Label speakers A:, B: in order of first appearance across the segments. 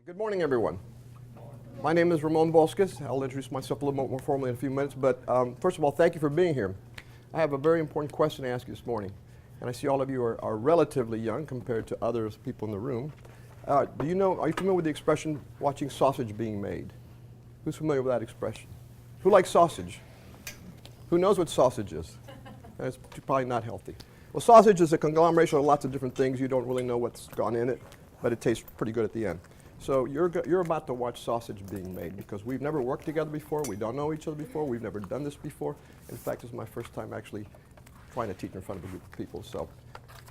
A: Good morning, everyone. My name is Ramon Volskis. I'll introduce myself a little more formally in a few minutes, but first of all, thank you for being here. I have a very important question to ask you this morning, and I see all of you are relatively young compared to other people in the room. Are you familiar with the expression, watching sausage being made? Who's familiar with that expression? Who likes sausage? Who knows what sausage is? It's probably not healthy. Well, sausage is a conglomeration of lots of different things. You don't really know what's gone in it, but it tastes pretty good at the end. So you're about to watch sausage being made because we've never worked together before, we don't know each other before, we've never done this before. In fact, this is my first time actually trying to teach in front of a group of people. So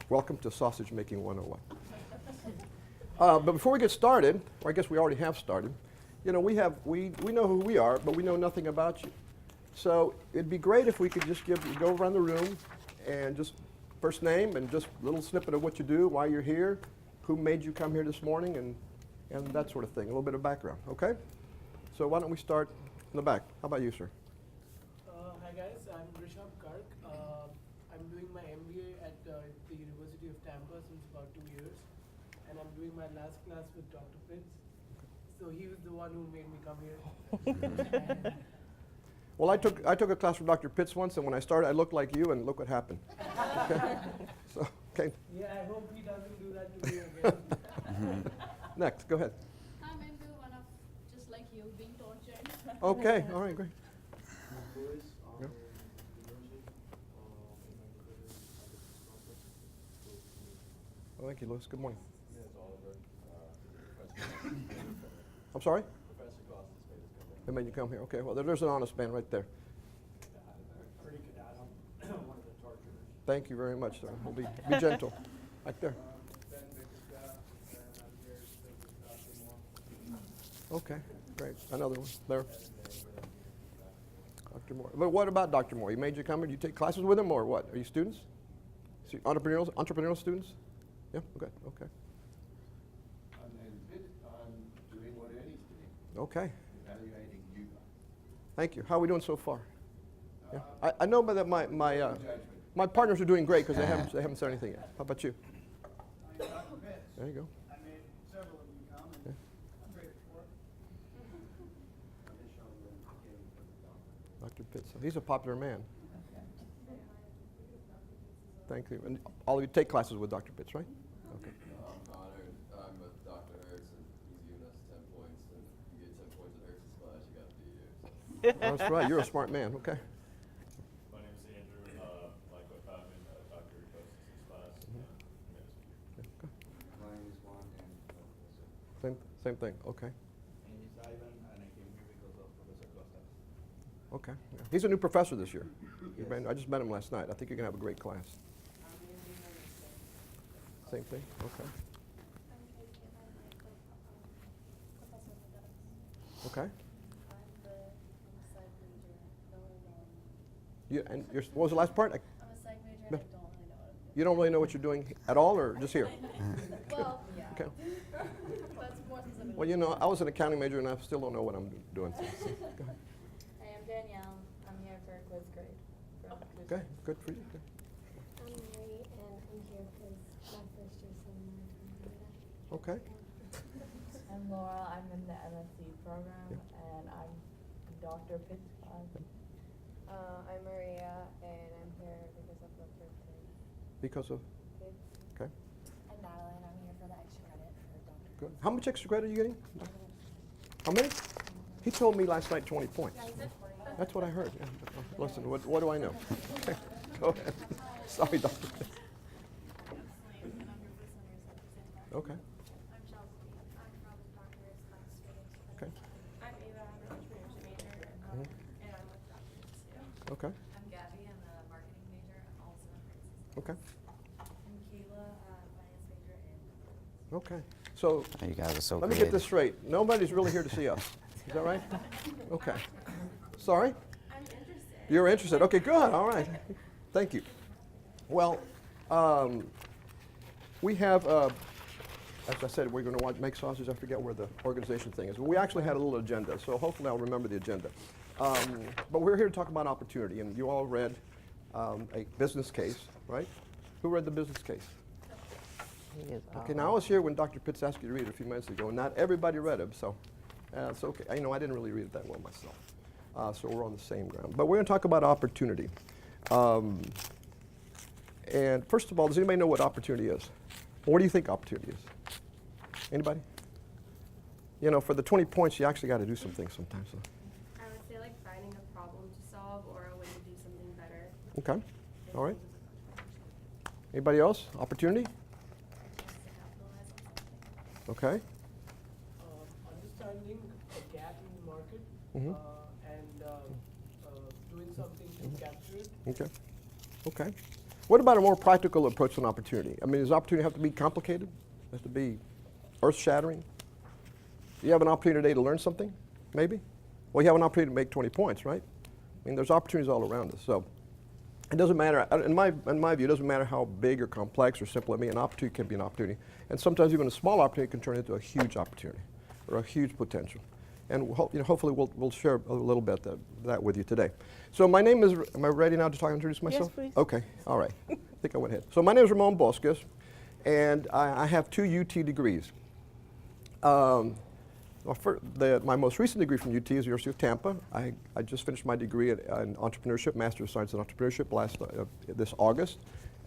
A: welcome to Sausage Making 101. But before we get started, or I guess we already have started, you know, we know who we are, but we know nothing about you. So it'd be great if we could just go around the room and just first name and just a little snippet of what you do, why you're here, who made you come here this morning, and that sort of thing, a little bit of background, okay? So why don't we start in the back? How about you, sir?
B: Hi guys, I'm Rishabh Garg. I'm doing my MBA at the University of Tampa since about 2 years, and I'm doing my last class with Dr. Pitts. So he was the one who made me come here.
A: Well, I took a class from Dr. Pitts once, and when I started, I looked like you, and look what happened. Okay? So, okay.
B: Yeah, I hope he doesn't do that to me again.
A: Next, go ahead.
C: I'm into one of just like you being tortured.
A: Okay, all right, great. Yeah. Well, thank you, Louis. Good morning. I'm sorry? They made you come here. Okay, well, there's an honest man right there. Thank you very much, sir. We'll be gentle. Right there. Okay, great. Another one there. Dr. Moore. But what about Dr. Moore? He made you come here? Do you take classes with him or what? Are you students? So entrepreneurial students? Yeah, okay, okay.
D: I'm doing what Eddie's doing.
A: Okay.
D: Evaluating you guys.
A: Thank you. How are we doing so far? Yeah. I know that my partners are doing great because they haven't said anything yet. How about you?
E: I'm Dr. Pitts.
A: There you go.
E: I made several of you come, and I'm grateful for it.
A: Dr. Pitts. He's a popular man. Thank you. And all of you take classes with Dr. Pitts, right? Okay.
F: I'm honored. I'm with Dr. Hertz, and he's given us 10 points. And you get 10 points at Hertz's class, you got to be here.
A: That's right. You're a smart man. Okay.
G: My name is Andrew. Like what happened, Dr. Coates' class.
D: My name is Juan, and
A: Same thing. Okay.
H: My name is Ivan, and I came here because of Professor Costa.
A: Okay. Yeah. He's a new professor this year. I just met him last night. I think you're going to have a great class. Same thing? Okay. Okay. What was the last part?
C: I'm a psych major and I don't really know what I'm doing.
A: You don't really know what you're doing at all, or just here?
C: Well, yeah.
A: Okay.
C: But more specifically.
A: Well, you know, I was an accounting major, and I still don't know what I'm doing. So, go ahead.
I: Hi, I'm Danielle. I'm here for quiz grade.
A: Okay, good for you. Okay.
I: I'm Mary, and I'm here because my first year seminar.
A: Okay.
I: I'm Laura. I'm in the MSc program,
A: Yeah.
I: and I'm Dr. Pitts. I'm Maria, and I'm here because of the birthday.
A: Because of?
I: Pitts.
A: Okay.
I: I'm Madeline. I'm here for the extra credit for Dr.
A: Good. How much extra credit are you getting? How many? He told me last night 20 points.
I: Yeah, he said 40.
A: That's what I heard. Yeah. Listen, what do I know? Okay. Go ahead. Sorry, Dr. Pitts. Okay.
C: I'm Chelsea. I'm from Dr. Class Students.
A: Okay.
C: I'm Ava. I'm an entrepreneurship major,
A: Mhm.
C: and I'm with Dr. Pitts too.
A: Okay.
I: I'm Gabby. I'm a marketing major. I'm also in business.
A: Okay.
I: I'm Kayla, finance major, and
A: Okay. So
J: You guys are so
A: let me
J: creative.
A: get this straight. Nobody's really here to see us. Is that right? Okay. Sorry?
C: I'm interested.
A: You're interested. Okay, good. All right. Thank you. Well, we have, as I said, we're going to make sausage. I forget where the organization thing is. But we actually had a little agenda, so hopefully I'll remember the agenda. But we're here to talk about opportunity, and you all read a business case, right? Who read the business case?
J: is.
A: Okay, now I was here when Dr. Pitts asked you to read it a few minutes ago, and not everybody read it, so it's okay. I didn't really read it that well myself, so we're on the same ground. But we're going to talk about opportunity. And first of all, does anybody know what opportunity is? What do you think opportunity is? Anybody? For the 20 points, you actually got to do some things sometimes. So.
C: I would say like finding a problem to solve or a way to do something better.
A: Okay, all right. Anybody else? Opportunity?
C: Just to capitalize on something.
A: Okay.
B: Understanding a gap in the market
A: Mhm.
B: and doing something to capture it.
A: Okay. Okay. What about a more practical approach to an opportunity? I mean, does opportunity have to be complicated? Does it have to be earth-shattering? Do you have an opportunity today to learn something? Maybe? Well, you have an opportunity to make 20 points, right? I mean, there's opportunities all around us. So it doesn't matter, in my view, it doesn't matter how big or complex or simple it may be. An opportunity can be an opportunity. And sometimes even a small opportunity can turn into a huge opportunity or a huge potential. And hopefully we'll share a little bit that with you today. So my name is, am I ready now to introduce myself?
J: Yes, please.
A: Okay, all right. I think I went ahead. So my name is Ramon Bosques, and I have 2 UT degrees. My most recent degree from UT is the University of Tampa. I just finished my degree in entrepreneurship, Master of Science in Entrepreneurship this August,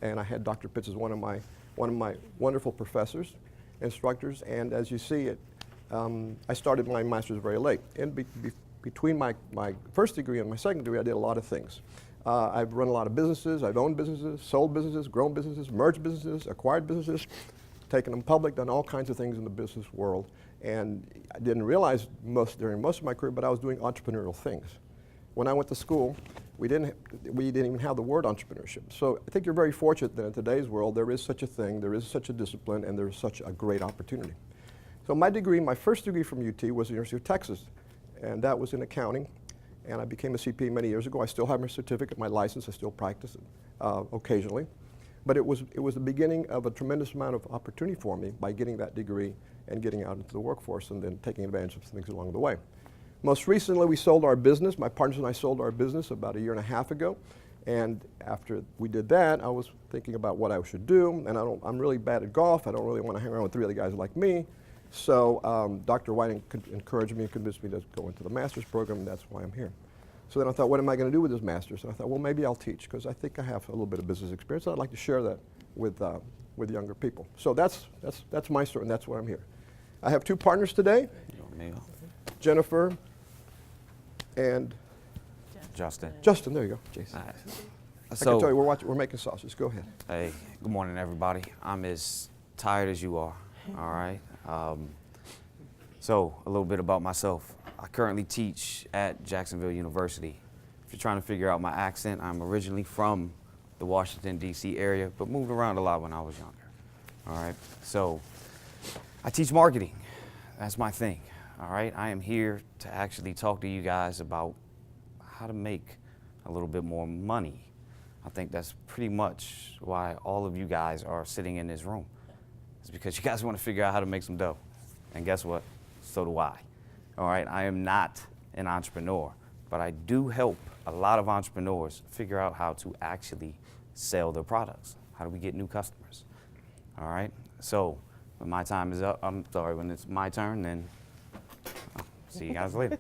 A: and I had Dr. Pitts as one of my wonderful professors, instructors, and as you see, I started my master's very late. Between my first degree and my second degree, I did a lot of things. I've run a lot of businesses, I've owned businesses, sold businesses, grown businesses, merged businesses, acquired businesses, taken them public, done all kinds of things in the business world. And I didn't realize during most of my career, but I was doing entrepreneurial things. When I went to school, we didn't even have the word entrepreneurship. So I think you're very fortunate that in today's world, there is such a thing, there is such a discipline, and there is such a great opportunity. So my first degree from UT was the University of Texas, and that was in accounting. And I became a CPA many years ago. I still have my certificate, my license. I still practice it occasionally. But it was the beginning of a tremendous amount of opportunity for me by getting that degree and getting out into the workforce and then taking advantage of things along the way. Most recently, we sold our business. My partners and I sold our business about 1.5 years ago. And after we did that, I was thinking about what I should do. And I'm really bad at golf. I don't really want to hang around with 3 other guys like me. So Dr. Whiting encouraged me and convinced me to go into the master's program, and that's why I'm here. So then I thought, what am I going to do with this master's? And I thought, well, maybe I'll teach, because I think I have a little bit of business experience. I'd like to share that with younger people. So that's my story, and that's why I'm here. I have 2 partners today, Jennifer and
K: Justin.
A: Justin, there you go, Jason.
K: All right.
A: I can tell you, we're making sausage. Go ahead.
K: Hey, good morning, everybody. I'm as tired as you are, all right? So a little bit about myself. I currently teach at Jacksonville University. If you're trying to figure out my accent, I'm originally from the Washington, D.C. area, but moved around a lot when I was younger, all right? So I teach marketing. That's my thing, all right? I am here to actually talk to you guys about how to make a little bit more money. I think that's pretty much why all of you guys are sitting in this room. It's because you guys want to figure out how to make some dough. And guess what? So do I. All right, I am not an entrepreneur, but I do help a lot of entrepreneurs figure out how to actually sell their products. How do we get new customers? All right, so when my time is up, when it's my turn, then I'll see you guys later.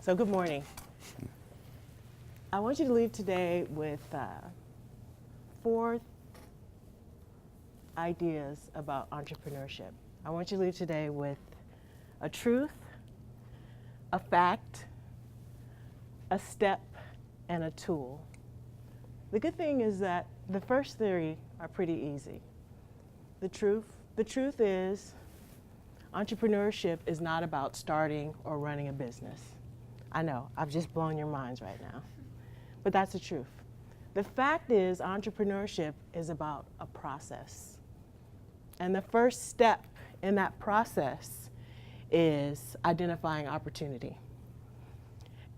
J: So good morning. I want you to leave today with 4 ideas about entrepreneurship. I want you to leave today with a truth, a fact, a step, and a tool. The good thing is that the first 3 are pretty easy. The truth is entrepreneurship is not about starting or running a business. I know, I've just blown your minds right now, but that's the truth. The fact is entrepreneurship is about a process. And the first step in that process is identifying opportunity.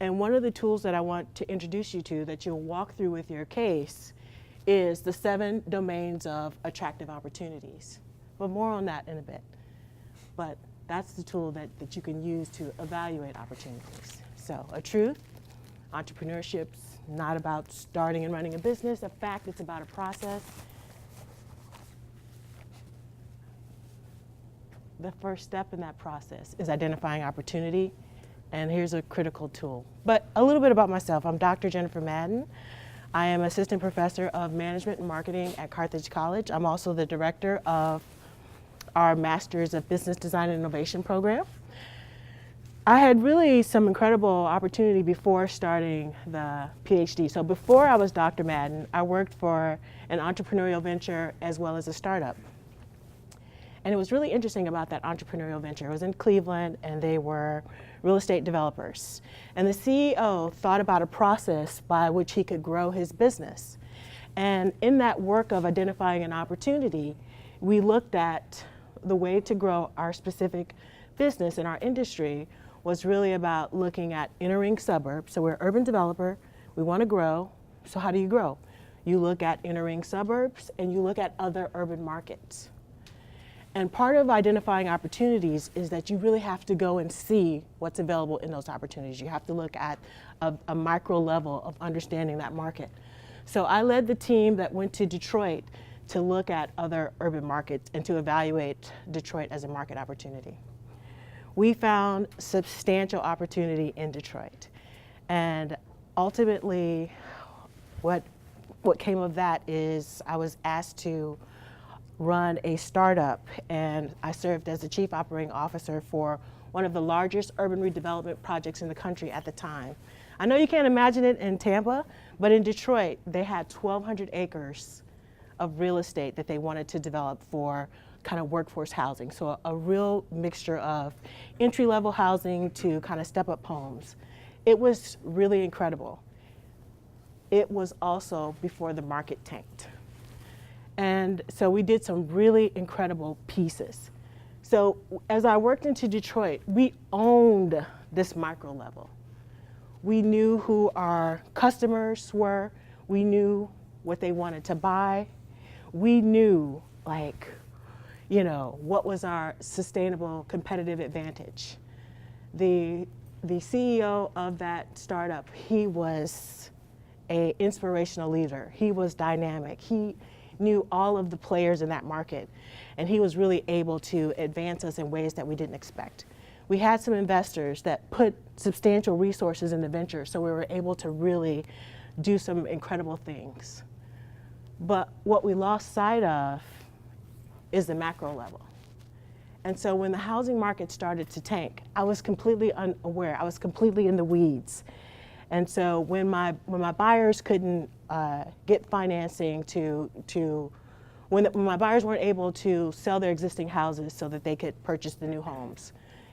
J: And one of the tools that I want to introduce you to that you'll walk through with your case is the 7 domains of attractive opportunities. But more on that in a bit. But that's the tool that you can use to evaluate opportunities. So a truth, entrepreneurship's not about starting and running a business. A fact, it's about a process. the first step in that process is identifying opportunity, and here's a critical tool. But a little bit about myself. I'm Dr. Jennifer Madden. I am Assistant Professor of Management and Marketing at Carthage College. I'm also the Director of our Masters of Business Design and Innovation program. I had really some incredible opportunity before starting the PhD. So before I was Dr. Madden, I worked for an entrepreneurial venture as well as a startup. And it was really interesting about that entrepreneurial venture. It was in Cleveland, and they were real estate developers. And the CEO thought about a process by which he could grow his business. And in that work of identifying an opportunity, we looked at the way to grow our specific business in our industry was really about looking at entering suburbs. So we're an urban developer, we want to grow, so how do you grow? You look at entering suburbs and you look at other urban markets. And part of identifying opportunities is that you really have to go and see what's available in those opportunities. You have to look at a micro level of understanding that market. So I led the team that went to Detroit to look at other urban markets and to evaluate Detroit as a market opportunity. We found substantial opportunity in Detroit. And ultimately, what came of that is I was asked to run a startup, and I served as the Chief Operating Officer for one of the largest urban redevelopment projects in the country at the time. I know you can't imagine it in Tampa, but in Detroit, they had 1,200 acres of real estate that they wanted to develop for kind of workforce housing. So a real mixture of entry-level housing to kind of step-up homes. It was really incredible. It was also before the market tanked. And so we did some really incredible pieces. So as I worked into Detroit, we owned this micro level. We knew who our customers were. We knew what they wanted to buy. We knew, like, you know, what was our sustainable competitive advantage. The CEO of that startup, he was an inspirational leader. He was dynamic. He knew all of the players in that market, and he was really able to advance us in ways that we didn't expect. We had some investors that put substantial resources in the venture, so we were able to really do some incredible things. But what we lost sight of is the macro level. And so when the housing market started to tank, I was completely unaware. I was completely in the weeds. And so when my buyers couldn't get financing when my buyers weren't able to sell their existing houses so that they could purchase the new homes,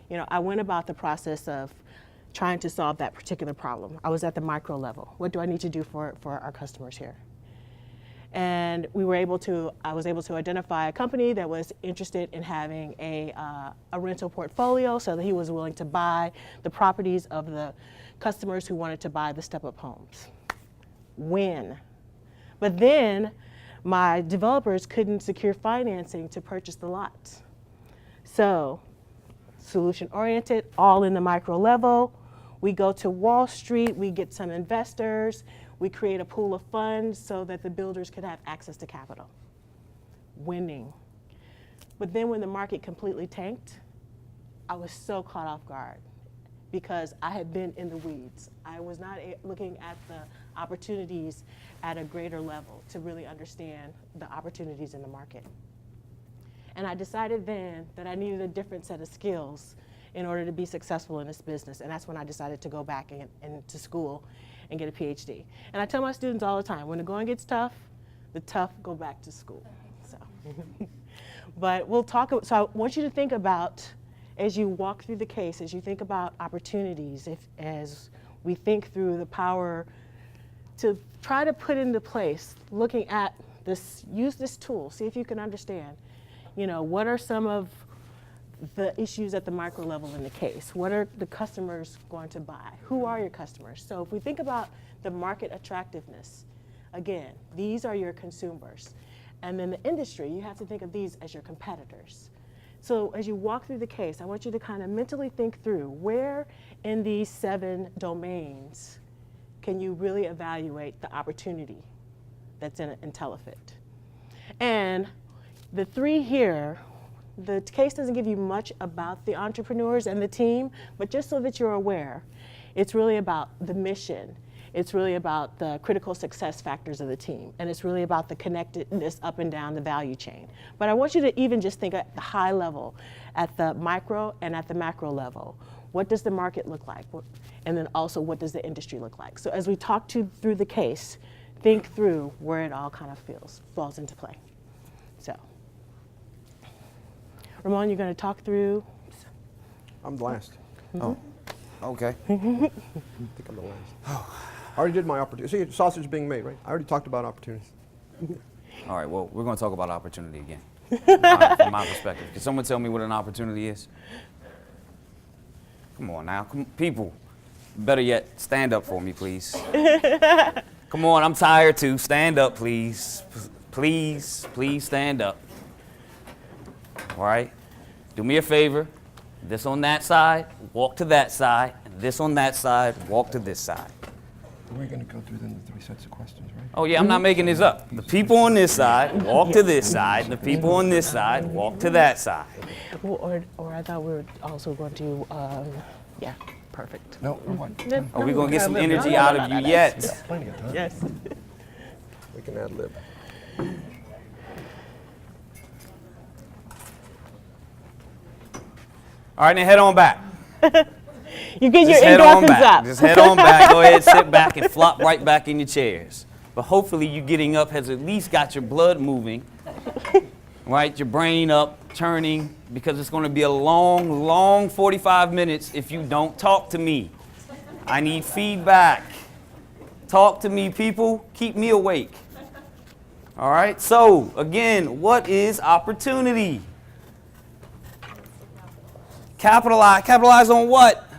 J: you know, I went about the process of trying to solve that particular problem. I was at the micro level. What do I need to do for our customers here? And I was able to identify a company that was interested in having a rental portfolio so that he was willing to buy the properties of the customers who wanted to buy the step-up homes. Win. But then my developers couldn't secure financing to purchase the lots. So solution-oriented, all in the micro level. We go to Wall Street, we get some investors, we create a pool of funds so that the builders could have access to capital. Winning. But then when the market completely tanked, I was so caught off guard because I had been in the weeds. I was not looking at the opportunities at a greater level to really understand the opportunities in the market. And I decided then that I needed a different set of skills in order to be successful in this business. And that's when I decided to go back into school and get a PhD. And I tell my students all the time, when the going gets tough, the tough go back to school. So, but we'll talk, so I want you to think about, as you walk through the case, as you think about opportunities, as we think through the power to try to put into place, looking at this, use this tool, see if you can understand, you know, what are some of the issues at the micro level in the case? What are the customers going to buy? Who are your customers? So if we think about the market attractiveness, again, these are your consumers. And then the industry, you have to think of these as your competitors. So as you walk through the case, I want you to kind of mentally think through where in these 7 domains can you really evaluate the opportunity that's in Intellifit. And the 3 here, The case doesn't give you much about the entrepreneurs and the team, but just so that you're aware, it's really about the mission. It's really about the critical success factors of the team, and it's really about the connectedness up and down the value chain. But I want you to even just think at the high level, at the micro and at the macro level. What does the market look like? And then also, what does the industry look like? So as we talk through the case, think through where it all kind of falls into play. So, Ramon, you're going to talk through.
A: I'm the last.
K: Oh, okay.
A: I think I'm the last. I already did my opportunity. See, sausage being made, right? I already talked about opportunities.
K: All right, well, we're going to talk about opportunity again. All right, from my perspective. Can someone tell me what an opportunity is? Come on now. People, better yet, stand up for me, please. Come on, I'm tired too. Stand up, please. Please stand up. All right? Do me a favor. This on that side, walk to that side. And this on that side, walk to this side.
A: We're going to go through then the 3 sets of questions, right?
K: Oh yeah, I'm not making this up. The people on this side, walk to this side. The people on this side, walk to that side.
J: Or I thought we were also going to, yeah, perfect.
A: No, what?
K: Are we going to get some energy out of you yet?
A: Plenty of time.
J: Yes.
A: We can ad lib.
K: All right, then head on back.
J: You get
K: Just
J: your
K: head on
J: endorphins
K: back.
J: up.
K: Just head on back. Go ahead, sit back and flop right back in your chairs. But hopefully you getting up has at least got your blood moving, right? Your brain up, turning, because it's going to be a long 45 minutes if you don't talk to me. I need feedback. Talk to me, people. Keep me awake. All right? So, again, what is opportunity? Capitalize on what?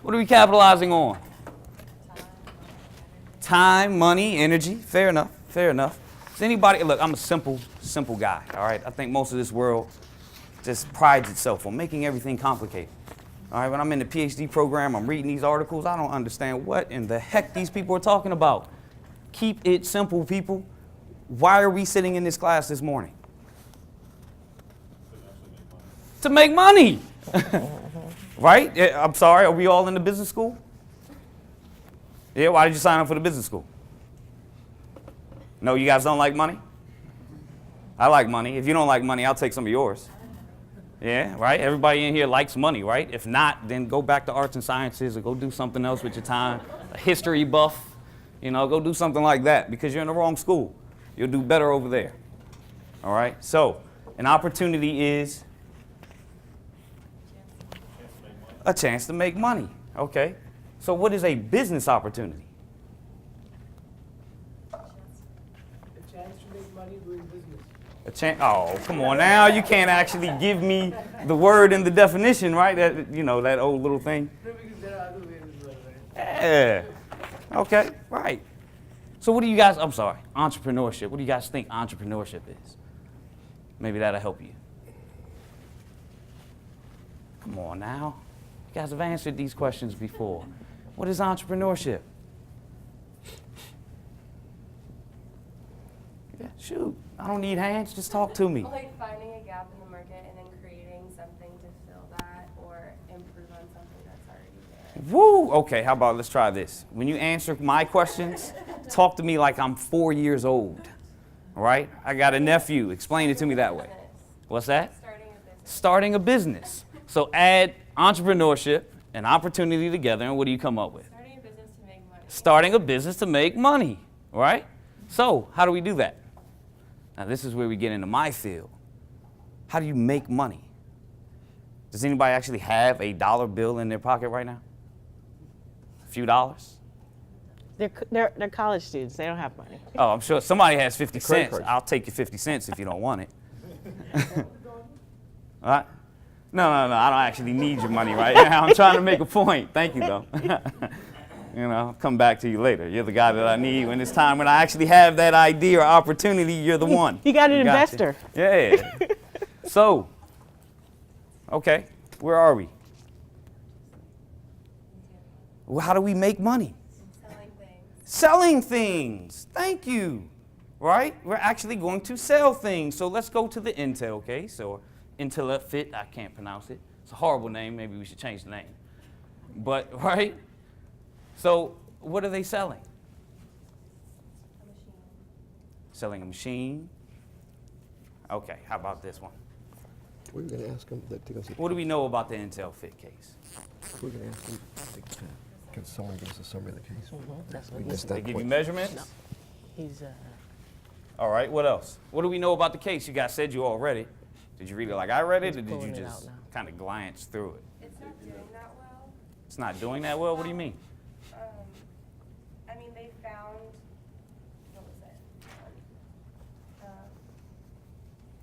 K: What are we capitalizing on? Time, money, energy. Fair enough. Does anybody, look, I'm a simple guy, all right? I think most of this world just prides itself on making everything complicated. All right, when I'm in the PhD program, I'm reading these articles, I don't understand what in the heck these people are talking about. Keep it simple, people. Why are we sitting in this class this morning? To make money. Right? I'm sorry, are we all in the business school? Yeah, why did you sign up for the business school? No, you guys don't like money? I like money. If you don't like money, I'll take some of yours. Yeah, right? Everybody in here likes money, right? If not, then go back to arts and sciences or go do something else with your time. A history buff, go do something like that because you're in the wrong school. You'll do better over there. All right? So, an opportunity is a chance to make money. Okay. So what is a business opportunity?
B: A chance to make money doing business.
K: A chance. Oh, come on now. You can't actually give me the word and the definition, right? That, that old little thing.
B: No, because there are other ways as well, right?
K: Yeah. Okay. Right. So what do you guys, I'm sorry, entrepreneurship. What do you guys think entrepreneurship is? Maybe that'll help you. Come on now. You guys have answered these questions before. What is entrepreneurship? Yeah, shoot. I don't need hands. Just talk to me.
C: Like finding a gap in the market and then creating something to fill that or improve on something that's already there.
K: Woo! Okay, how about let's try this. When you answer my questions, talk to me like I'm 4 years old. All right? I got a nephew. Explain it to me that way. What's that? Starting a business. So add entrepreneurship and opportunity together, and what do you come up with?
C: Starting a business to make money.
K: Starting a business to make money, right? So how do we do that? Now this is where we get into my field. How do you make money? Does anybody actually have a dollar bill in their pocket right now? A few dollars?
J: They're college students. They don't have money.
K: Oh, I'm sure somebody has 50
A: credit
K: cents.
A: cards.
K: I'll take your 50 cents if you don't want it. All right? No, I don't actually need your money right now. I'm trying to make a point. Thank you, though. I'll come back to you later. You're the guy that I need when it's time. When I actually have that idea or opportunity, you're the one.
J: You got an investor.
K: Yeah. So, okay, where are we? Well, how do we make money?
C: Selling things.
K: Selling things. Thank you. right? We're actually going to sell things. So let's go to the Intel case, or Intel Fit. I can't pronounce it. It's a horrible name. Maybe we should change the name. But, right? So what are they selling?
C: A machine.
K: Selling a machine. Okay, how about this one?
A: We're going to ask them that to go see.
K: What do we know about the Intel Fit case?
A: We're going to ask them. Can someone give us a summary of the case?
J: That's
A: We
J: what
A: missed
K: They
A: that
K: give you
A: point.
K: measurements?
J: he's.
K: All right, what else? What do we know about the case? You guys said you all read it. Did you read it like I read it,
J: He's
K: or did you
J: pulling it
K: just
J: out now.
K: kind of glance through it?
C: It's not doing that well.
K: It's not doing that well? What do you mean?
C: I mean, they found, what was it?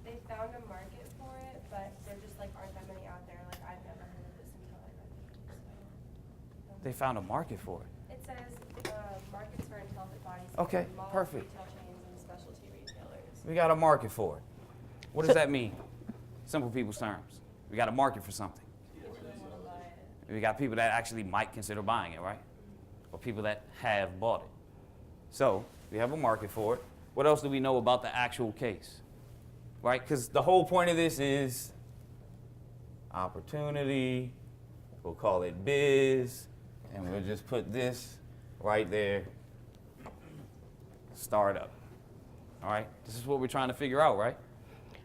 C: They found a market for it, but there just like aren't that many out there. Like I've never heard of this until I read it. So.
K: They found a market for it.
C: It says markets for intelligent bodies.
K: Okay,
C: malls,
K: perfect.
C: Retail chains, and specialty retailers.
K: We got a market for it. What does that mean? Simple people's terms. We got a market for something.
C: People don't want to buy it.
K: We got people that actually might consider buying it, right? Or people that have bought it. So we have a market for it. What else do we know about the actual case? Right? Because the whole point of this is opportunity. We'll call it biz. And we'll just put this right there. Startup. All right? This is what we're trying to figure out, right?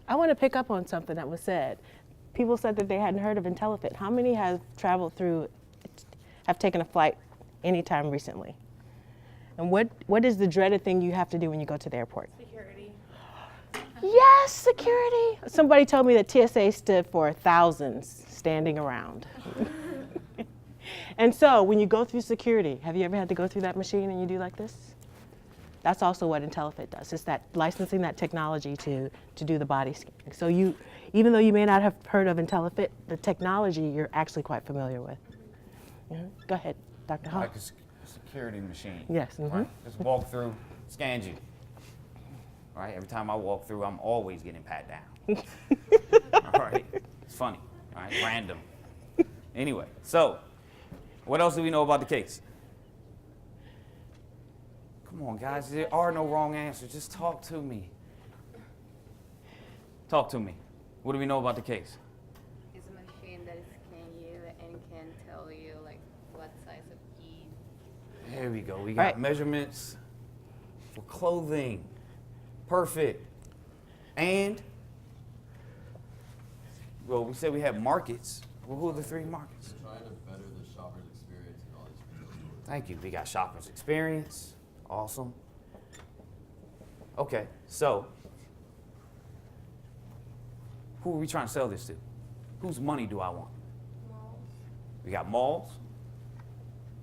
J: I want to pick up on something that was said. People said that they hadn't heard of IntelliFit. How many have traveled through, have taken a flight anytime recently? And what is the dreaded thing you have to do when you go to the airport?
C: Security.
J: Yes, security. Somebody told me that TSA stood for thousands standing around. And so when you go through security, have you ever had to go through that machine and you do like this? That's also what IntelliFit does. It's that licensing that technology to do the body scanning. So you, even though you may not have heard of IntelliFit, the technology you're actually quite familiar with. Go ahead, Dr. Hall.
K: Like a security machine.
J: Yes.
K: Right? Just walk through, scans you. Right? Every time I walk through, I'm always getting pat down. All right? It's funny. All right? Random. Anyway, so what else do we know about the case? Come on, guys. There are no wrong answers. Just talk to me. Talk to me. What do we know about the case?
I: It's a machine that scan you and can tell you like what size of key.
K: There we go. We got
J: Right.
K: measurements for clothing. Perfect. And, well, we said we have markets. Well, who are the three markets?
F: We're trying to better the shopper's experience in all these retail stores.
K: Thank you. We got shopper's experience. Awesome. Okay, so who are we trying to sell this to? Whose money do I want?
C: Malls.
K: We got malls.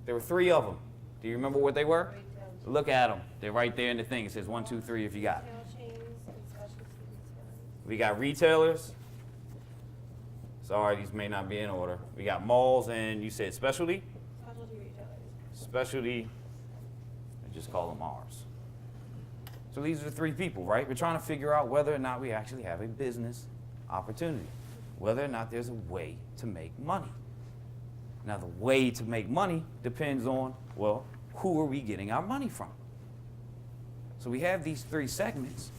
K: There were 3 of them. Do you remember what they were?
C: Retail
K: Look at them. They're right there in the thing. It says 1, 2, 3 if you got it.
C: chains and specialty retailers.
K: We got retailers. Sorry, these may not be in order. We got malls and you said specialty?
C: Specialty retailers.
K: Specialty, and just call them ours. So these are the 3 people, right? We're trying to figure out whether or not we actually have a business opportunity, whether or not there's a way to make money. Now, the way to make money depends on, well, who are we getting our money from? So we have these 3 segments.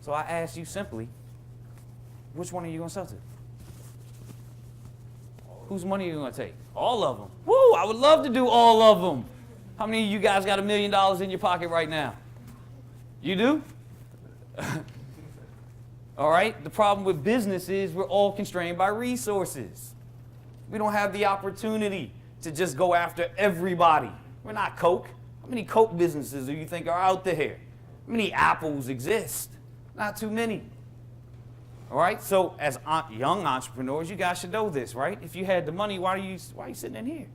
K: So I ask you simply, which one are you going to sell to? Whose money are you going to take? All of them. Woo, I would love to do all of them. How many of you guys got $1 million in your pocket right now? You do? All right, the problem with business is we're all constrained by resources. We don't have the opportunity to just go after everybody. We're not Coke. How many Coke businesses do you think are out there? How many Apples exist? Not too many. All right, so as young entrepreneurs, you guys should know this, right? If you had the money, why are you sitting in here?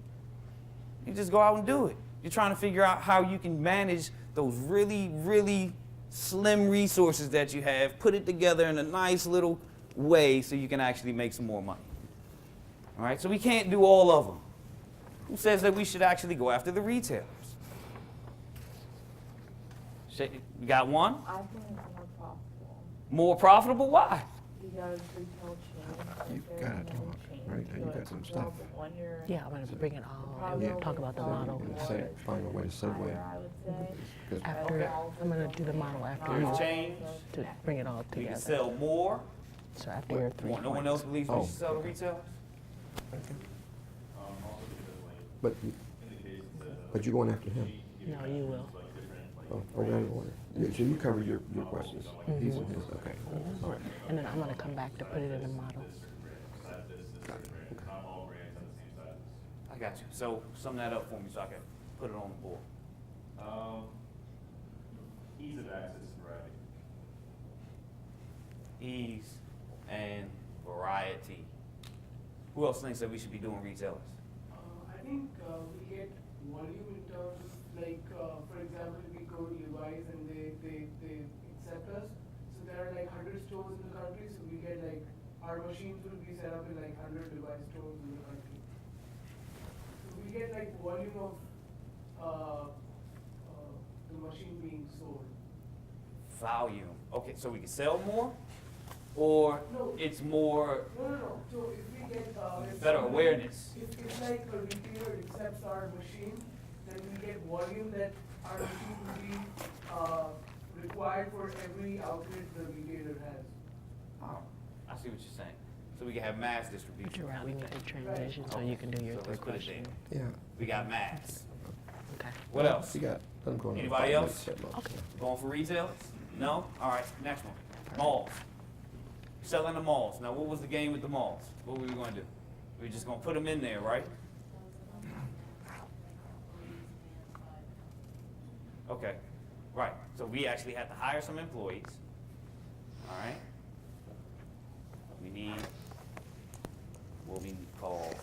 K: You just go out and do it. You're trying to figure out how you can manage those really, really slim resources that you have, put it together in a nice little way so you can actually make some more money. All right, so we can't do all of them. Who says that we should actually go after the retailers? You got one?
I: I think it's more profitable
K: More profitable? Why?
I: because retail chains,
A: You
I: there's
A: gotta
I: many
A: talk.
I: chains
A: right? And you got some stuff.
I: When you're
J: Yeah, I'm going to bring it all
I: Yeah.
J: and talk about the model.
A: Find a way to segue.
I: I would say.
A: Because
J: After, I'm going to do the model after
H: We've changed.
J: to bring it all
H: We can
J: together.
H: sell more.
J: So after your 3
H: No one
J: points.
H: else believes we
A: Oh.
H: should sell to retailers?
G: Also because like
A: But
G: in the case that
A: but you're going after him.
J: No, you will.
G: like different like
A: Oh, we're out of order. Yeah, so you covered your questions. He's in his. Okay. All right.
J: And then I'm going to come back to put it in the model.
G: size this brand, not all brands have the same sizes.
H: I got you. So sum that up for me so I can put it on the board.
G: Ease of access and variety.
H: Ease and variety. Who else thinks that we should be doing retailers?
B: I think we get volume in terms of like, for example, we go to Levi's and they accept us. So there are like 100 stores in the country, so we get like, our machines will be set up in like 100 Levi's stores in the country. So we get like volume of the machine being sold.
H: Volume. Okay, so we can sell more? Or
B: No.
H: it's more
B: No. So if we get, if
H: better
B: somebody-
H: awareness?
B: If like a retailer accepts our machine, then we get volume that our machine will be, required for every outlet the retailer has.
H: Oh, I see what you're saying. So we can have mass
J: But
H: distribution.
J: you're right, we need to transition so you can do your
H: So let's
J: 3
H: put it
J: questions.
H: there.
A: Yeah.
H: We got mass.
J: Okay.
H: What else?
A: You got. Let him go on.
H: Anybody else?
J: Okay.
H: Going for retailers? No? All right, next one. Malls. Selling the malls. Now, what was the game with the malls? What were we going to do? We were just going to put them in there, right? Okay, right. So we actually had to hire some employees. All right? We need what we call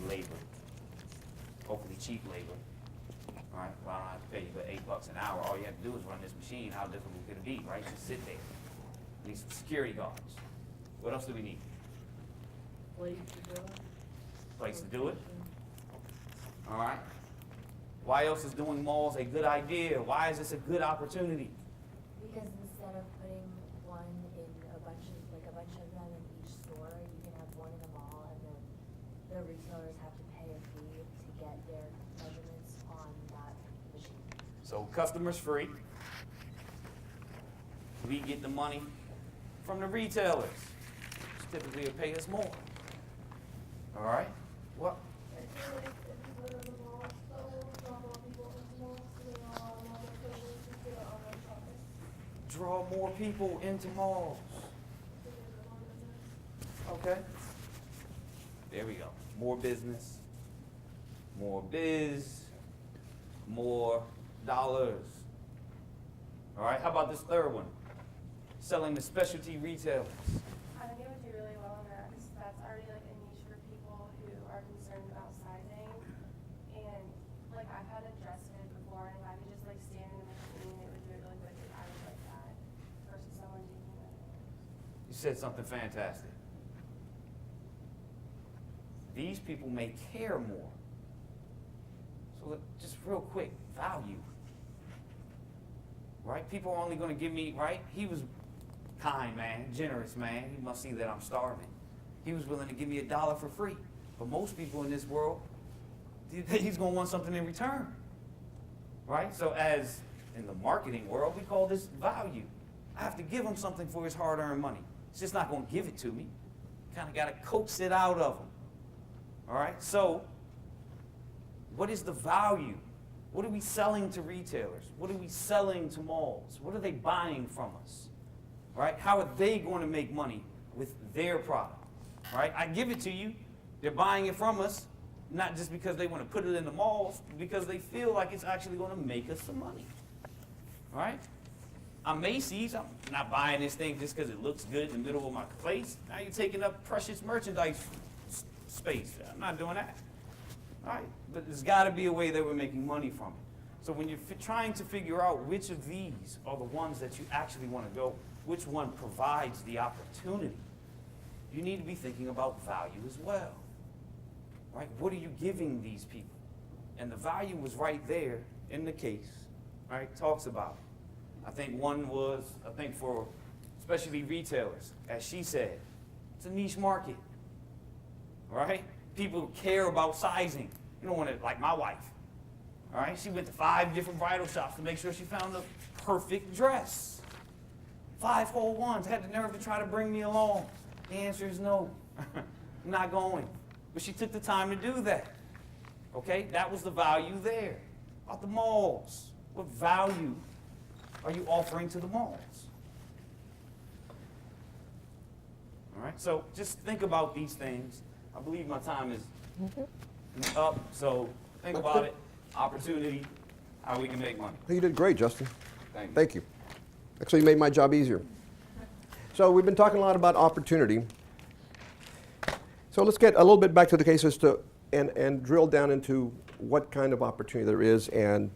H: labor. Hopefully cheap labor. All right, well, I don't have to pay you but $8 an hour. All you have to do is run this machine. How difficult could it be, right? Just sit there. We need some security guards. What else do we need? Place to do it? All right. Why else is doing malls a good idea? Why is this a good opportunity?
I: Because instead of putting one in a bunch of them in each store, you can have one in the mall, and then the retailers have to pay a fee to get their measurements on that machine.
H: So customers free. We get the money from the retailers, which typically will pay us more. All right? What? Draw more people into malls. Okay. There we go. More business, more biz, more dollars. All right, how about this third one? Selling to specialty retailers.
C: I think it would do really well on that, because that's already like a niche for people who are concerned about sizing. And like I've had a dress fit before, and if I could just like stand in the machine, it would do it really quickly. I would like that versus someone taking it.
H: You said something fantastic. These people may care more. So just real quick, value. Right? People are only going to give me, right? He was kind, man, generous, man. He must see that I'm starving. He was willing to give me $1 for free. But most people in this world, he's going to want something in return. Right? So as in the marketing world, we call this value. I have to give him something for his hard-earned money. He's just not going to give it to me. Kind of got to coax it out of him. All right? So what is the value? What are we selling to retailers? What are we selling to malls? What are they buying from us? Right? How are they going to make money with their product? Right? I give it to you. They're buying it from us, not just because they want to put it in the malls, because they feel like it's actually going to make us some money. All right? I'm Macy's. I'm not buying this thing just because it looks good in the middle of my place. Now you're taking up precious merchandise space. I'm not doing that. All right, but there's got to be a way that we're making money from it. So when you're trying to figure out which of these are the ones that you actually want to go, which one provides the opportunity, you need to be thinking about value as well. Right? What are you giving these people? And the value was right there in the case. Right? Talks about it. I think one was, for especially retailers, as she said, it's a niche market. right? People care about sizing. You don't want to, like my wife, all right? She went to 5 different bridal shops to make sure she found the perfect dress. 5 whole ones. Had the nerve to try to bring me along. The answer is no. I'm not going. But she took the time to do that. Okay? That was the value there. About the malls. What value are you offering to the malls? All right? So just think about these things. I believe my time is up. So think about it. Opportunity, how we can make money.
A: You did great, Justin.
H: Thank you.
A: Thank you. Actually, you made my job easier. So we've been talking a lot about opportunity. So let's get a little bit back to the cases and drill down into what kind of opportunity there is. And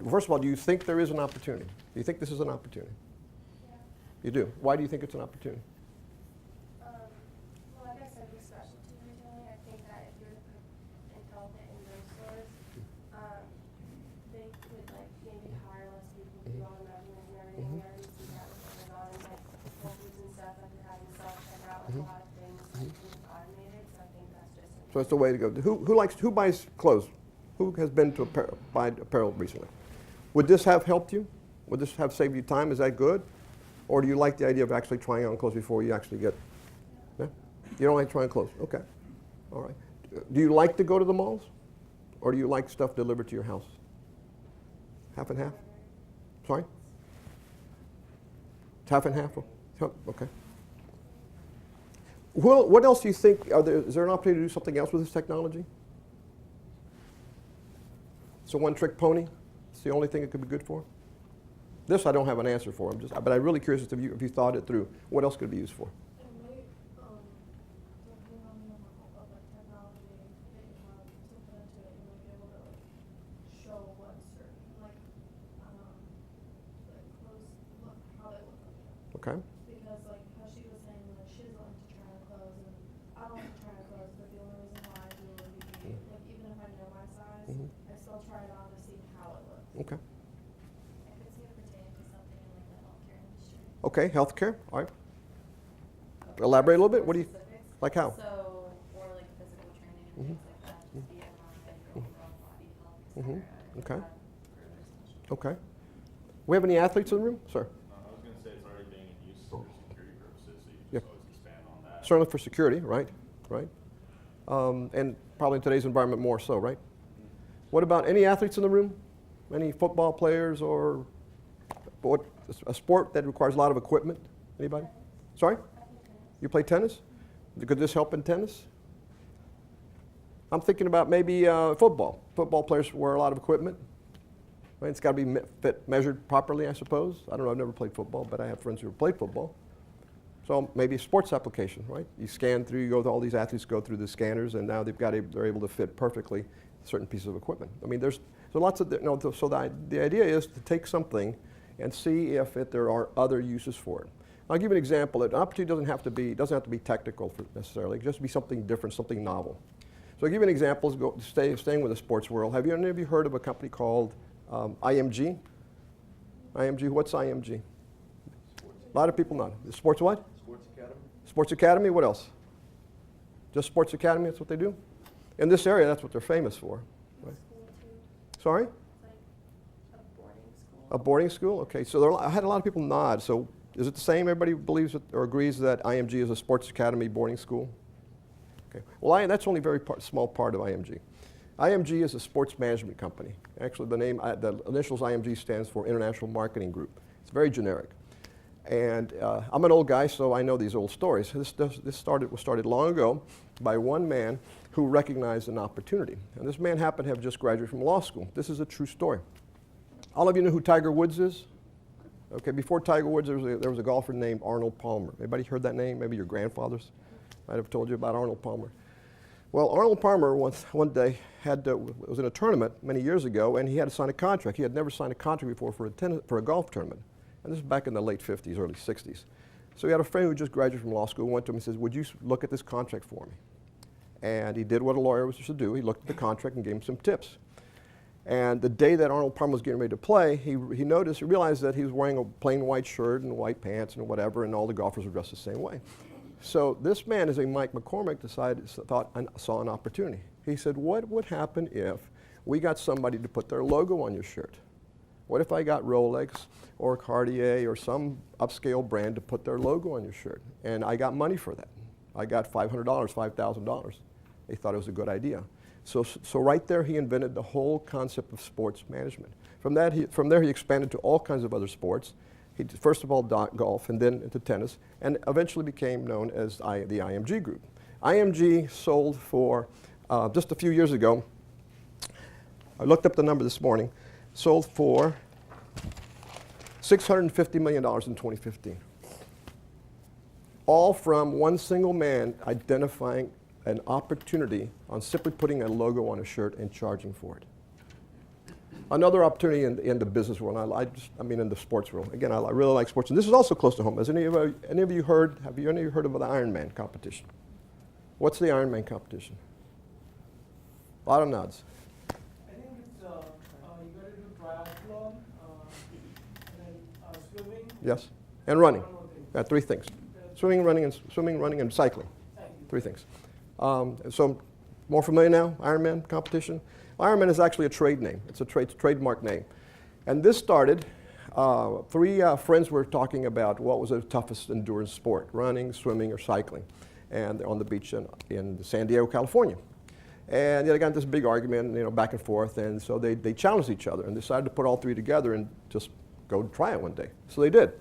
A: first of all, do you think there is an opportunity? Do you think this is an opportunity?
C: Yeah.
A: You do. Why do you think it's an opportunity?
C: Well, like I said, with specialty retailing, I think that if you're intelligent in those stores, they could like maybe hire less people to do all the measurements and everything. We already see that with Amazon and like Whole Foods and stuff, like they're having self-checkout, like a lot of things like being automated. So I think that's just.
A: So that's the way to go. Who buys clothes? Who has been to buy apparel recently? Would this have helped you? Would this have saved you time? Is that good? Or do you like the idea of actually trying on clothes before you actually get? Yeah? You don't like trying clothes? Okay. All right. Do you like to go to the malls? Or do you like stuff delivered to your house? Half and half? Sorry? It's half and half? Oh, okay. Well, what else do you think? Is there an opportunity to do something else with this technology? It's a one-trick pony? It's the only thing it could be good for? This I don't have an answer for. But I'm really curious if you thought it through. What else could it be used for?
C: It may, depending on the amount of like technology that you have to put into it, you might be able to like show what certain like clothes look, how they look on you.
A: Okay.
C: Because like how she was saying, like she doesn't like to try on clothes, and I don't like to try on clothes, but the only reason why I do it would be like even if I know my size, I still try it on to see how it looks.
A: Okay.
I: I could see it pertaining to something in like the healthcare industry.
A: Okay, healthcare. All right. Elaborate a little bit. What do you, like how?
I: So, or like physical training and things like that, just BMI, your overall body health,
A: Mhm.
I: etc.
A: Okay.
I: Further special.
A: Okay. We have any athletes in the room? Sir?
G: I was going to say it's already being in use for security purposes, so you can
A: Yep.
G: just always expand on that.
A: Certainly for security, right? Right. And probably in today's environment more so, right? What about any athletes in the room? Any football players or a sport that requires a lot of equipment? Anybody? Sorry? You play tennis? Could this help in tennis? I'm thinking about maybe football. Football players wear a lot of equipment. Right? It's got to be measured properly, I suppose. I don't know. I've never played football, but I have friends who have played football. So maybe a sports application, right? You scan through. You go. All these athletes go through the scanners, and now they're able to fit perfectly certain pieces of equipment. I mean, there's lots of so the idea is to take something and see if there are other uses for it. I'll give you an example. An opportunity doesn't have to be technical necessarily. It can just be something different, something novel. So I'll give you an example. Staying with the sports world. Have any of you heard of a company called IMG? IMG. What's IMG? A lot of people not. Sports what?
D: Sports Academy?
A: Sports Academy. What else? Just Sports Academy. That's what they do. In this area, that's what they're famous for. Right?
C: School too,
A: Sorry?
C: like a boarding school.
A: A boarding school? Okay, so I had a lot of people nod. So is it the same? Everybody believes or agrees that IMG is a sports academy boarding school? Okay. Well, that's only a very small part of IMG. IMG is a sports management company. Actually, the initials IMG stands for International Marketing Group. It's very generic. And I'm an old guy, so I know these old stories. This was started long ago by one man who recognized an opportunity. And this man happened to have just graduated from law school. This is a true story. All of you know who Tiger Woods is? Okay, before Tiger Woods, there was a golfer named Arnold Palmer. Anybody heard that name? Maybe your grandfathers might have told you about Arnold Palmer. Well, Arnold Palmer one day was in a tournament many years ago, and he had to sign a contract. He had never signed a contract before for a golf tournament. And this is back in the late 50s, early 60s. So he had a friend who just graduated from law school, went to him and says, would you look at this contract for me? And he did what a lawyer was supposed to do. He looked at the contract and gave him some tips. And the day that Arnold Palmer was getting ready to play, he realized that he was wearing a plain white shirt and white pants and whatever, and all the golfers were dressed the same way. So this man, as a Mike McCormick, saw an opportunity. He said, what would happen if we got somebody to put their logo on your shirt? What if I got Rolex or Cartier or some upscale brand to put their logo on your shirt? And I got money for that. I got $500, $5,000. They thought it was a good idea. So right there, he invented the whole concept of sports management. From there, he expanded to all kinds of other sports. He did, first of all, golf, and then into tennis, and eventually became known as the IMG Group. IMG sold for, just a few years ago, I looked up the number this morning, sold for $650 million in 2015. All from one single man identifying an opportunity on simply putting a logo on a shirt and charging for it. Another opportunity in the business world, I mean in the sports world. Again, I really like sports, and this is also close to home. Has any of you heard of the Ironman Competition? What's the Ironman Competition? A lot of nods.
B: I think it's, you got to do triathlon, and then swimming.
A: Yes, and running.
B: One more thing.
A: Three things. Swimming, running, and cycling. Three things. So, more familiar now, Ironman Competition? Ironman is actually a trade name. It's a trademark name. And this started, three friends were talking about what was the toughest endurance sport, running, swimming, or cycling, and on the beach in San Diego, California. And they got into this big argument, back and forth, and so they challenged each other and decided to put all three together and just go try it one day. So they did.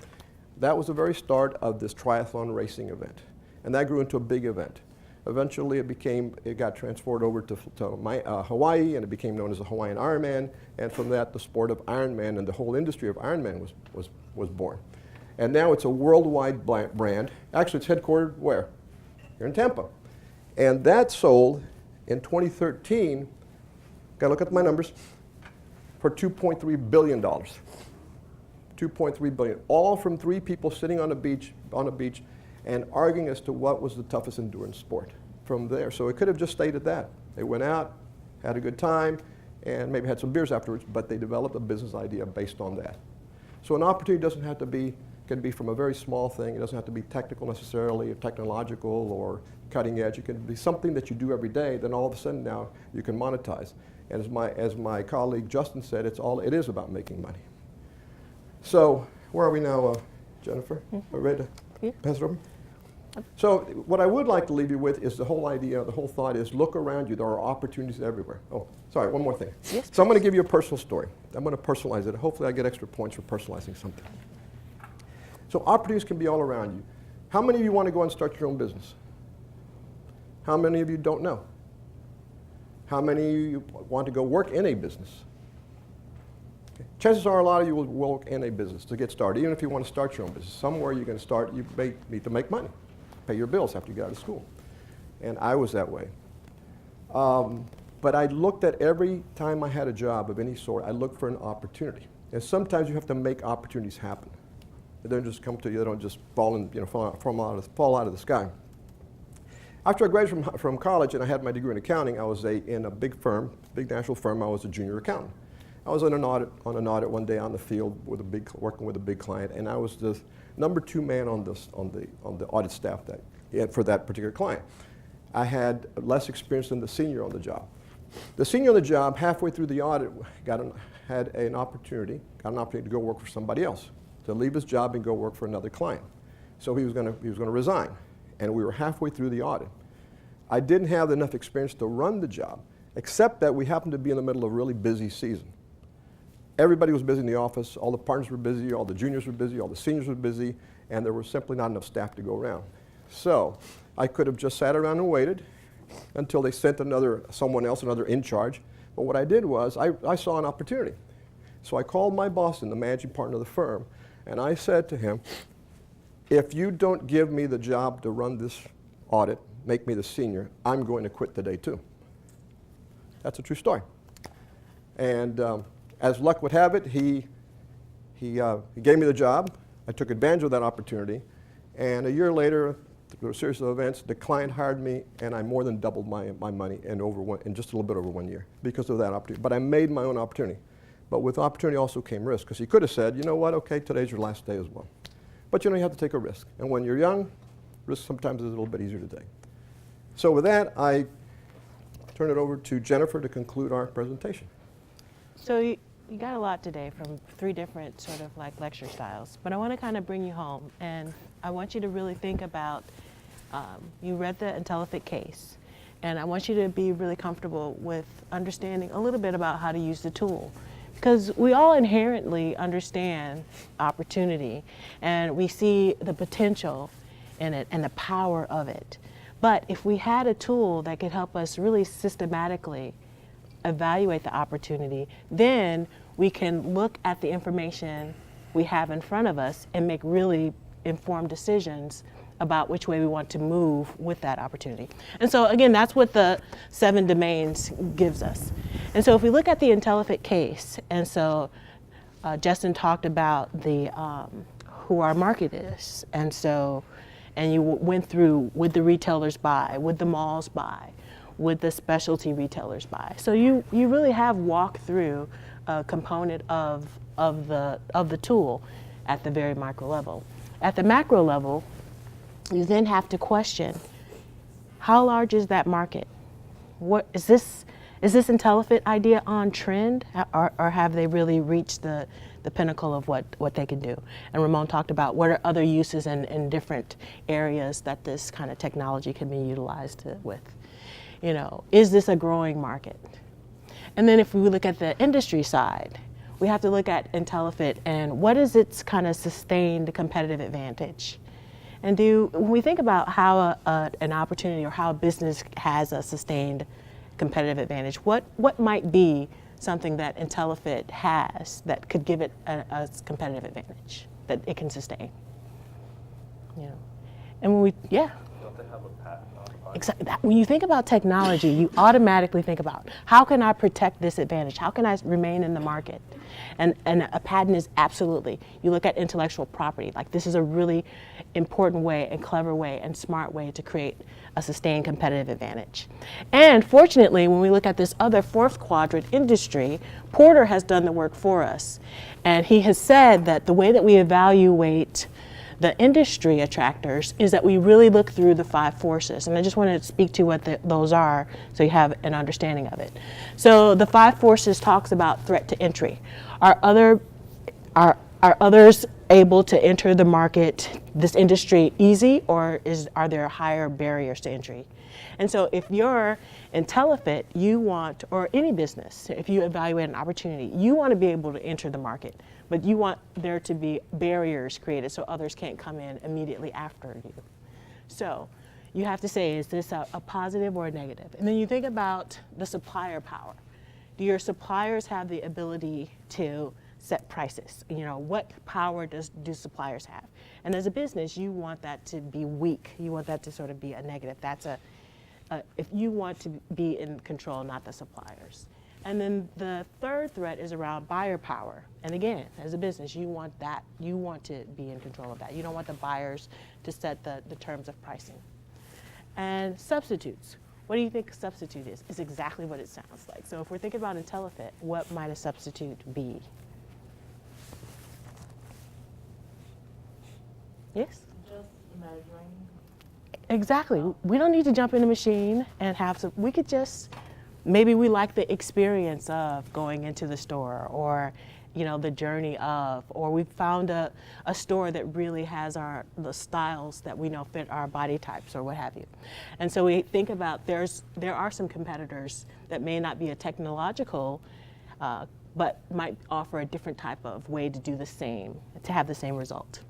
A: That was the very start of this triathlon racing event. And that grew into a big event. Eventually it got transferred over to Hawaii, and it became known as the Hawaiian Ironman, and from that the sport of Ironman and the whole industry of Ironman was born. And now it's a worldwide brand. Actually, it's headquartered where? Here in Tampa. And that sold in 2013, gotta look at my numbers, for $2.3 billion. $2.3 billion, all from three people sitting on a beach and arguing as to what was the toughest endurance sport from there. So it could have just stayed at that. They went out, had a good time, and maybe had some beers afterwards, but they developed a business idea based on that. So an opportunity doesn't have to be, can be from a very small thing. It doesn't have to be technical necessarily, or technological, or cutting edge. It can be something that you do every day, then all of a sudden now you can monetize. And as my colleague Justin said, it is about making money. So where are we now, Jennifer? Are we ready to pass it over? So what I would like to leave you with is the whole idea, the whole thought is look around you. There are opportunities everywhere. Oh, sorry, one more thing.
J: Yes,
A: so I'm going to give you a personal story. I'm going to personalize it. Hopefully I get extra points for personalizing something. So opportunities can be all around you. How many of you want to go and start your own business? How many of you don't know? How many of you want to go work in a business? Chances are a lot of you will work in a business to get started, even if you want to start your own business. Somewhere you're going to start, you may need to make money, pay your bills after you get out of school. And I was that way. But I looked at every time I had a job of any sort, I looked for an opportunity. And sometimes you have to make opportunities happen. They don't just come to you, they don't just fall out of the sky. After I graduated from college and I had my degree in accounting, I was in a big firm, big national firm. I was a junior accountant. I was on an audit one day on the field working with a big client, and I was the number 2 man on the audit staff for that particular client. I had less experience than the senior on the job. The senior on the job, halfway through the audit, had an opportunity to go work for somebody else, to leave his job and go work for another client. So he was going to resign, and we were halfway through the audit. I didn't have enough experience to run the job, except that we happened to be in the middle of a really busy season. Everybody was busy in the office, all the partners were busy, all the juniors were busy, all the seniors were busy, and there was simply not enough staff to go around. So I could have just sat around and waited until they sent someone else, another in charge. But what I did was I saw an opportunity. So I called my boss, the managing partner of the firm, and I said to him, if you don't give me the job to run this audit, make me the senior, I'm going to quit today too. That's a true story. And as luck would have it, he gave me the job. I took advantage of that opportunity. And a year later, through a series of events, the client hired me, and I more than doubled my money in just a little bit over 1 year because of that opportunity. But I made my own opportunity. But with opportunity also came risk, because he could have said, you know what, okay, today's your last day as well. But you have to take a risk. And when you're young, Risk sometimes is a little bit easier to take. So with that, I turn it over to Jennifer to conclude our presentation.
J: So you got a lot today from 3 different sort of like lecture styles, but I want to kind of bring you home, and I want you to really think about, you read the IntelliFit case, and I want you to be really comfortable with understanding a little bit about how to use the tool. Because we all inherently understand opportunity, and we see the potential in it and the power of it. But if we had a tool that could help us really systematically evaluate the opportunity, then we can look at the information we have in front of us and make really informed decisions about which way we want to move with that opportunity. And so again, that's what the 7 domains gives us. And so if we look at the IntelliFit case, and so Justin talked about the who our market is, and so, and you went through, would the retailers buy, would the malls buy, would the specialty retailers buy. So you really have walked through a component of the tool at the very micro level. At the macro level, you then have to question, how large is that market? What is this IntelliFit idea on trend, or have they really reached the pinnacle of what they can do? And Ramon talked about what are other uses in different areas that this kind of technology can be utilized with. You know, is this a growing market? And then if we look at the industry side, we have to look at IntelliFit and what is its kind of sustained competitive advantage? And when we think about how an opportunity or how a business has a sustained competitive advantage, what might be something that IntelliFit has that could give it a competitive advantage that it can sustain? You know, and when we, yeah.
G: Don't they have a patent on it?
J: Exactly. When you think about technology, you automatically think about, how can I protect this advantage? How can I remain in the market? And a patent is absolutely, you look at intellectual property, like this is a really important way and clever way and smart way to create a sustained competitive advantage. And fortunately, when we look at this other 4th quadrant industry, Porter has done the work for us. And he has said that the way that we evaluate the industry attractors is that we really look through the 5 forces. And I just wanted to speak to what those are so you have an understanding of it. So the 5 forces talks about threat to entry. Are others able to enter the market, this industry, easy, or are there higher barriers to entry? And so if you're IntelliFit, you want, or any business, if you evaluate an opportunity, you want to be able to enter the market, but you want there to be barriers created so others can't come in immediately after you. So you have to say, is this a positive or a negative? And then you think about the supplier power. Do your suppliers have the ability to set prices? You know, what power do suppliers have? And as a business, you want that to be weak. You want that to sort of be a negative. That's if you want to be in control, not the suppliers. And then the 3rd threat is around buyer power. And again, as a business, you want that. You want to be in control of that. You don't want the buyers to set the terms of pricing. And substitutes. What do you think a substitute is? It's exactly what it sounds like. So if we're thinking about IntelliFit, what might a substitute be? Yes?
E: Just measuring.
J: Exactly. We don't need to jump in a machine and have some, we could just, maybe we like the experience of going into the store, or you know, the journey of, or we found a store that really has the styles that we know fit our body types or what have you. And so we think about there are some competitors that may not be a technological, but might offer a different type of way to do the same, to have the same result.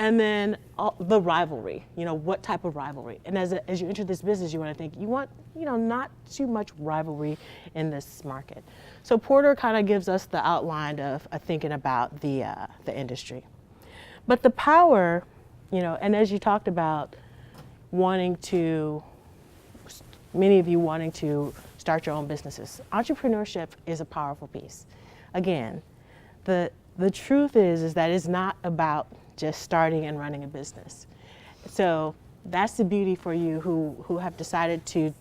J: And then the rivalry, you know, what type of rivalry? And as you enter this business, you want to think, you want, you know, not too much rivalry in this market. So Porter kind of gives us the outline of thinking about the industry. But the power, you know, and as you talked about wanting to, many of you wanting to start your own businesses, entrepreneurship is a powerful piece. Again, the truth is that it's not about just starting and running a business. So that's the beauty for you who have decided to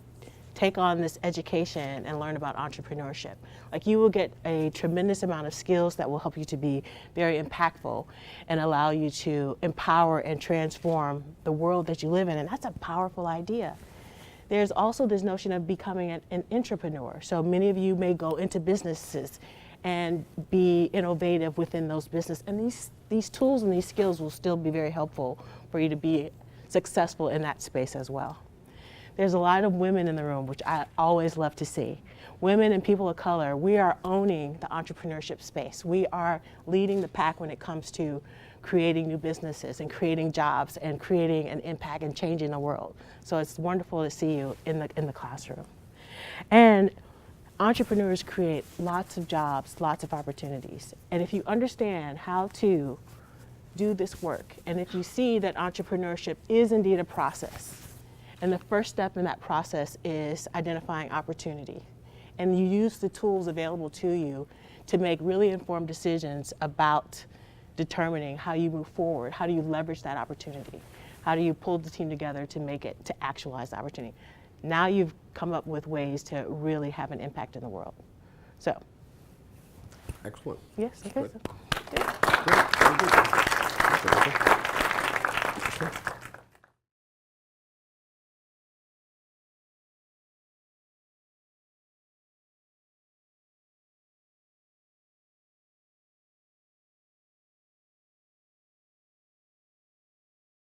J: take on this education and learn about entrepreneurship. Like, you will get a tremendous amount of skills that will help you to be very impactful and allow you to empower and transform the world that you live in, and that's a powerful idea. There's also this notion of becoming an entrepreneur. So many of you may go into businesses and be innovative within those businesses, and these tools and these skills will still be very helpful for you to be successful in that space as well. There's a lot of women in the room, which I always love to see. Women and people of color, we are owning the entrepreneurship space. We are leading the pack when it comes to creating new businesses and creating jobs and creating an impact and changing the world. So it's wonderful to see you in the classroom. And entrepreneurs create lots of jobs, lots of opportunities. And if you understand how to do this work, and if you see that entrepreneurship is indeed a process, and the first step in that process is identifying opportunity, and you use the tools available to you to make really informed decisions about determining how you move forward, how do you leverage that opportunity, how do you pull the team together to make it, to actualize the opportunity. Now you've come up with ways to really have an impact in the world. So.
A: Excellent.
J: Yes, okay.
A: Good. Good. Very good. Okay.